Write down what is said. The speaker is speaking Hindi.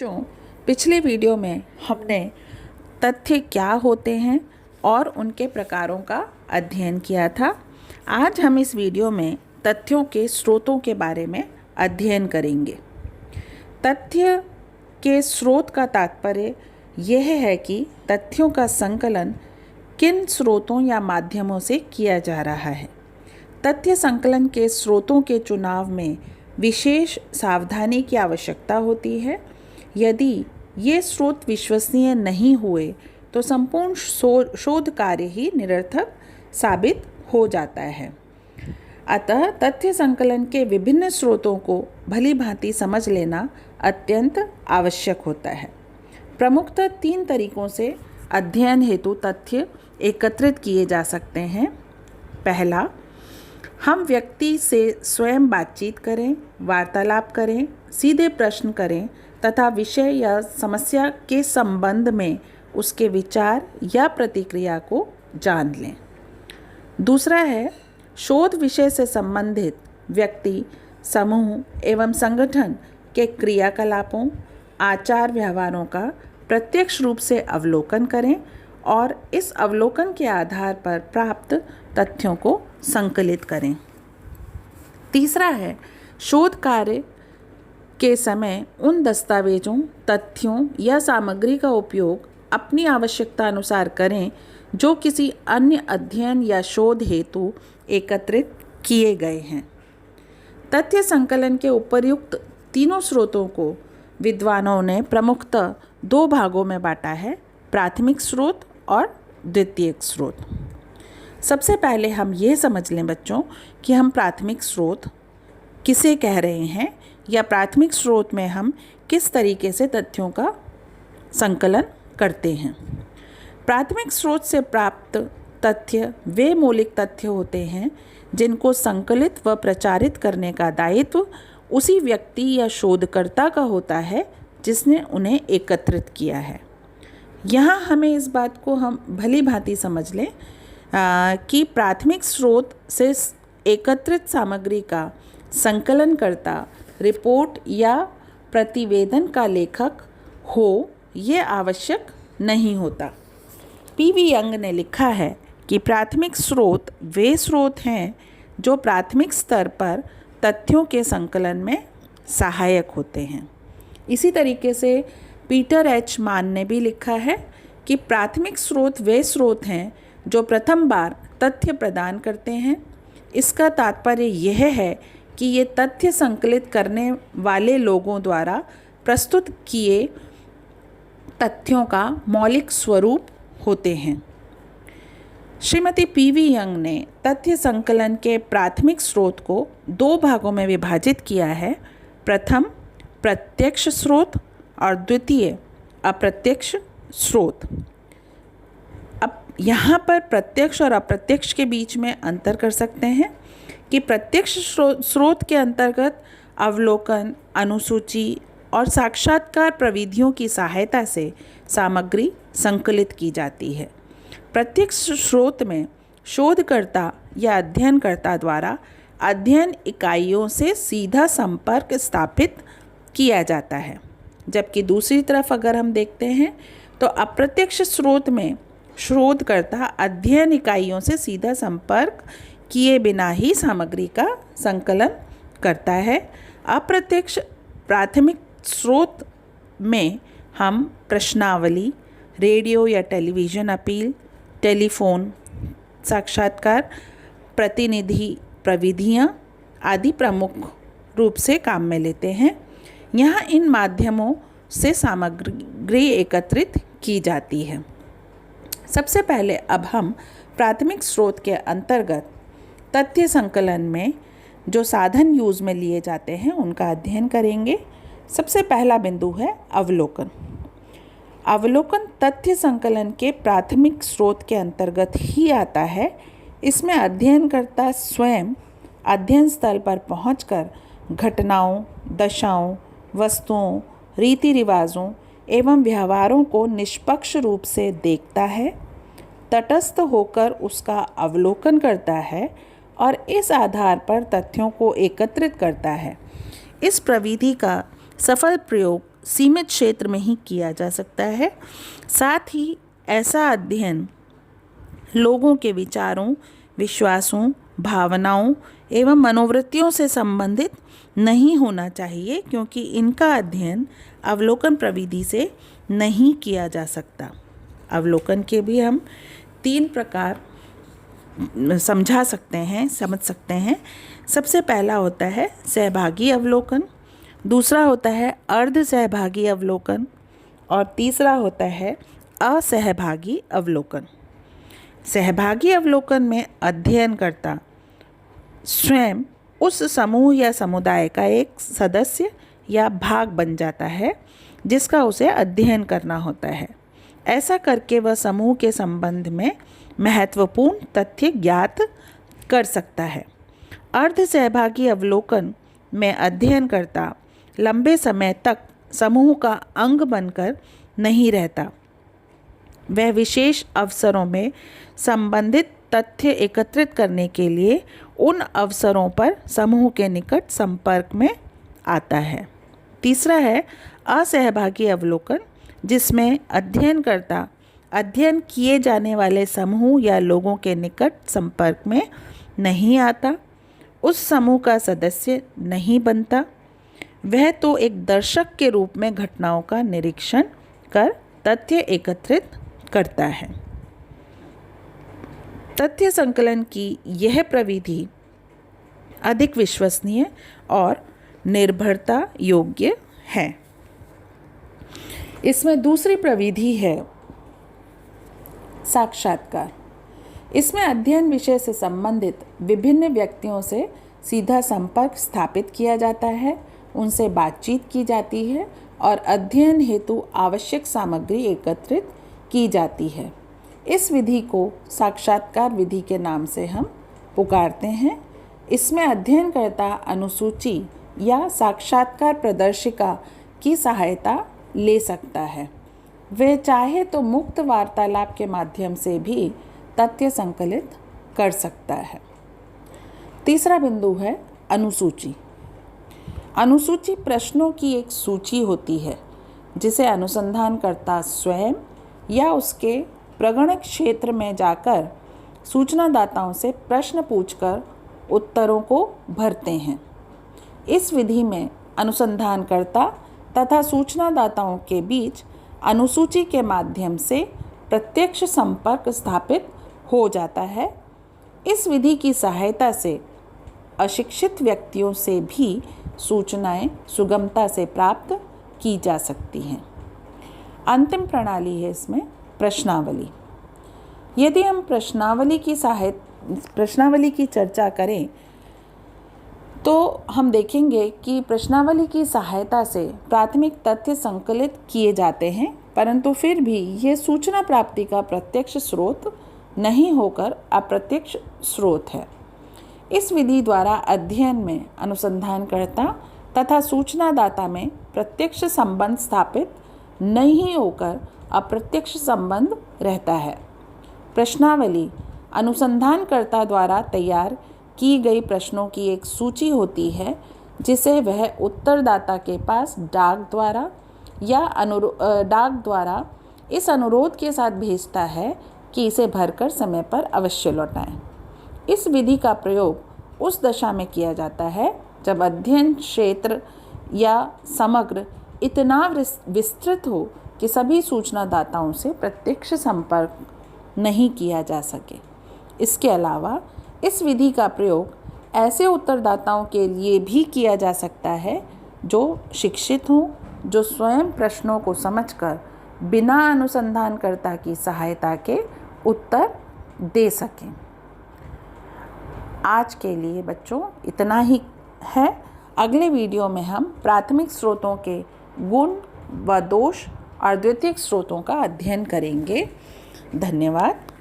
जो पिछले वीडियो में हमने तथ्य क्या होते हैं और उनके प्रकारों का अध्ययन किया था। आज हम इस वीडियो में तथ्यों के स्रोतों के बारे में अध्ययन करेंगे। तथ्य के स्रोत का तात्पर्य यह है कि तथ्यों का संकलन किन स्रोतों या माध्यमों से किया जा रहा है। तथ्य संकलन के स्रोतों के चुनाव में विशेष सावधानी की आवश्यकता होती है। यदि ये स्रोत विश्वसनीय नहीं हुए तो संपूर्ण शोध कार्य ही निरर्थक साबित हो जाता है। अतः तथ्य संकलन के विभिन्न स्रोतों को भली भांति समझ लेना अत्यंत आवश्यक होता है। प्रमुखतः 3 तरीकों से अध्ययन हेतु तथ्य एकत्रित किए जा सकते हैं। पहला, हम व्यक्ति से स्वयं बातचीत करें, वार्तालाप करें, सीधे प्रश्न करें तथा विषय या समस्या के संबंध में उसके विचार या प्रतिक्रिया को जान लें। दूसरा है, शोध विषय से संबंधित व्यक्ति, समूह एवं संगठन के क्रियाकलापों, आचार व्यवहारों का प्रत्यक्ष रूप से अवलोकन करें और इस अवलोकन के आधार पर प्राप्त तथ्यों को संकलित करें। तीसरा है, शोध कार्य के समय उन दस्तावेजों, तथ्यों या सामग्री का उपयोग अपनी आवश्यकता अनुसार करें जो किसी अन्य अध्ययन या शोध हेतु एकत्रित किए गए हैं। तथ्य संकलन के उपर्युक्त तीनों स्रोतों को विद्वानों ने प्रमुखतः 2 भागों में बांटा है, प्राथमिक स्रोत और द्वितीयक स्रोत। सबसे पहले हम ये समझ लें बच्चों कि हम प्राथमिक स्रोत किसे कह रहे हैं या प्राथमिक स्रोत में हम किस तरीके से तथ्यों का संकलन करते हैं। प्राथमिक स्रोत से प्राप्त तथ्य वे मौलिक तथ्य होते हैं जिनको संकलित व प्रचारित करने का दायित्व उसी व्यक्ति या शोधकर्ता का होता है जिसने उन्हें एकत्रित किया है। यहाँ हमें इस बात को हम भली भांति समझ लें कि प्राथमिक स्रोत से एकत्रित सामग्री का संकलन करता रिपोर्ट या प्रतिवेदन का लेखक हो ये आवश्यक नहीं होता। पीवी यंग ने लिखा है कि प्राथमिक स्रोत वे स्रोत हैं जो प्राथमिक स्तर पर तथ्यों के संकलन में सहायक होते हैं। इसी तरीके से पीटर एच मान ने भी लिखा है कि प्राथमिक स्रोत वे स्रोत हैं जो प्रथम बार तथ्य प्रदान करते हैं। इसका तात्पर्य यह है कि ये तथ्य संकलित करने वाले लोगों द्वारा प्रस्तुत किए तथ्यों का मौलिक स्वरूप होते हैं। श्रीमती पीवी यंग ने तथ्य संकलन के प्राथमिक स्रोत को 2 भागों में विभाजित किया है, प्रथम प्रत्यक्ष स्रोत और द्वितीय अप्रत्यक्ष स्रोत। अब यहाँ पर प्रत्यक्ष और अप्रत्यक्ष के बीच में अंतर कर सकते हैं कि प्रत्यक्ष स्रोत के अंतर्गत अवलोकन, अनुसूची और साक्षात्कार प्रविधियों की सहायता से सामग्री संकलित की जाती है। प्रत्यक्ष स्रोत में शोधकर्ता या अध्ययनकर्ता द्वारा अध्ययन इकाइयों से सीधा संपर्क स्थापित किया जाता है, जबकि दूसरी तरफ अगर हम देखते हैं तो अप्रत्यक्ष स्रोत में शोधकर्ता अध्ययन इकाइयों से सीधा संपर्क किए बिना ही सामग्री का संकलन करता है। अप्रत्यक्ष प्राथमिक स्रोत में हम प्रश्नावली, रेडियो या टेलीविज़न अपील, टेलीफोन साक्षात्कार, प्रतिनिधि प्रविधियाँ आदि प्रमुख रूप से काम में लेते हैं। यहाँ इन माध्यमों से सामग्री एकत्रित की जाती है। सबसे पहले अब हम प्राथमिक स्रोत के अंतर्गत तथ्य संकलन में जो साधन यूज़ में लिए जाते हैं उनका अध्ययन करेंगे। सबसे पहला बिंदु है अवलोकन। अवलोकन तथ्य संकलन के प्राथमिक स्रोत के अंतर्गत ही आता है। इसमें अध्ययनकर्ता स्वयं अध्ययन स्थल पर पहुंचकर घटनाओं, दशाओं, वस्तुओं, रीति रिवाजों एवं व्यवहारों को निष्पक्ष रूप से देखता है, तटस्थ होकर उसका अवलोकन करता है और इस आधार पर तथ्यों को एकत्रित करता है। इस प्रविधि का सफल प्रयोग सीमित क्षेत्र में ही किया जा सकता है। साथ ही ऐसा अध्ययन लोगों के विचारों, विश्वासों, भावनाओं एवं मनोवृत्तियों से संबंधित नहीं होना चाहिए, क्योंकि इनका अध्ययन अवलोकन प्रविधि से नहीं किया जा सकता। अवलोकन के भी हम 3 प्रकार समझ सकते हैं। सबसे पहला होता है सहभागी अवलोकन, दूसरा होता है अर्ध सहभागी अवलोकन और तीसरा होता है असहभागी अवलोकन। सहभागी अवलोकन में अध्ययनकर्ता स्वयं उस समूह या समुदाय का एक सदस्य या भाग बन जाता है जिसका उसे अध्ययन करना होता है। ऐसा करके वह समूह के संबंध में महत्वपूर्ण तथ्य ज्ञात कर सकता है। अर्ध सहभागी अवलोकन में अध्ययनकर्ता लंबे समय तक समूह का अंग बनकर नहीं रहता। वह विशेष अवसरों में संबंधित तथ्य एकत्रित करने के लिए उन अवसरों पर समूह के निकट संपर्क में आता है। तीसरा है असहभागी अवलोकन, जिसमें अध्ययनकर्ता अध्ययन किए जाने वाले समूह या लोगों के निकट संपर्क में नहीं आता, उस समूह का सदस्य नहीं बनता। वह तो एक दर्शक के रूप में घटनाओं का निरीक्षण कर तथ्य एकत्रित करता है। तथ्य संकलन की यह प्रविधि अधिक विश्वसनीय और निर्भरता योग्य है। इसमें दूसरी प्रविधि है साक्षात्कार। इसमें अध्ययन विषय से संबंधित विभिन्न व्यक्तियों से सीधा संपर्क स्थापित किया जाता है, उनसे बातचीत की जाती है और अध्ययन हेतु आवश्यक सामग्री एकत्रित की जाती है। इस विधि को साक्षात्कार विधि के नाम से हम पुकारते हैं। इसमें अध्ययनकर्ता अनुसूची या साक्षात्कार प्रदर्शिका की सहायता ले सकता है। वह चाहे तो मुक्त वार्तालाप के माध्यम से भी तथ्य संकलित कर सकता है। तीसरा बिंदु है अनुसूची। अनुसूची प्रश्नों की एक सूची होती है जिसे अनुसंधानकर्ता स्वयं या उसके प्रगणक क्षेत्र में जाकर सूचनादाताओं से प्रश्न पूछकर उत्तरों को भरते हैं। इस विधि में अनुसंधानकर्ता तथा सूचनादाताओं के बीच अनुसूची के माध्यम से प्रत्यक्ष संपर्क स्थापित हो जाता है। इस विधि की सहायता से अशिक्षित व्यक्तियों से भी सूचनाएं सुगमता से प्राप्त की जा सकती हैं। अंतिम प्रणाली है इसमें प्रश्नावली। यदि हम प्रश्नावली की चर्चा करें तो हम देखेंगे कि प्रश्नावली की सहायता से प्राथमिक तथ्य संकलित किए जाते हैं, परंतु फिर भी ये सूचना प्राप्ति का प्रत्यक्ष स्रोत नहीं होकर अप्रत्यक्ष स्रोत है। इस विधि द्वारा अध्ययन में अनुसंधानकर्ता तथा सूचनादाता में प्रत्यक्ष संबंध स्थापित नहीं होकर अप्रत्यक्ष संबंध रहता है। प्रश्नावली अनुसंधानकर्ता द्वारा तैयार की गई प्रश्नों की एक सूची होती है जिसे वह उत्तरदाता के पास डाक द्वारा इस अनुरोध के साथ भेजता है कि इसे भरकर समय पर अवश्य लौटाएं। इस विधि का प्रयोग उस दशा में किया जाता है जब अध्ययन क्षेत्र या समग्र इतना विस्तृत हो कि सभी सूचनादाताओं से प्रत्यक्ष संपर्क नहीं किया जा सके। इसके अलावा इस विधि का प्रयोग ऐसे उत्तरदाताओं के लिए भी किया जा सकता है जो शिक्षित हों, जो स्वयं प्रश्नों को समझकर बिना अनुसंधानकर्ता की सहायता के उत्तर दे सकें। आज के लिए बच्चों इतना ही है। अगले वीडियो में हम प्राथमिक स्रोतों के गुण व दोष और द्वितीयक स्रोतों का अध्ययन करेंगे। धन्यवाद।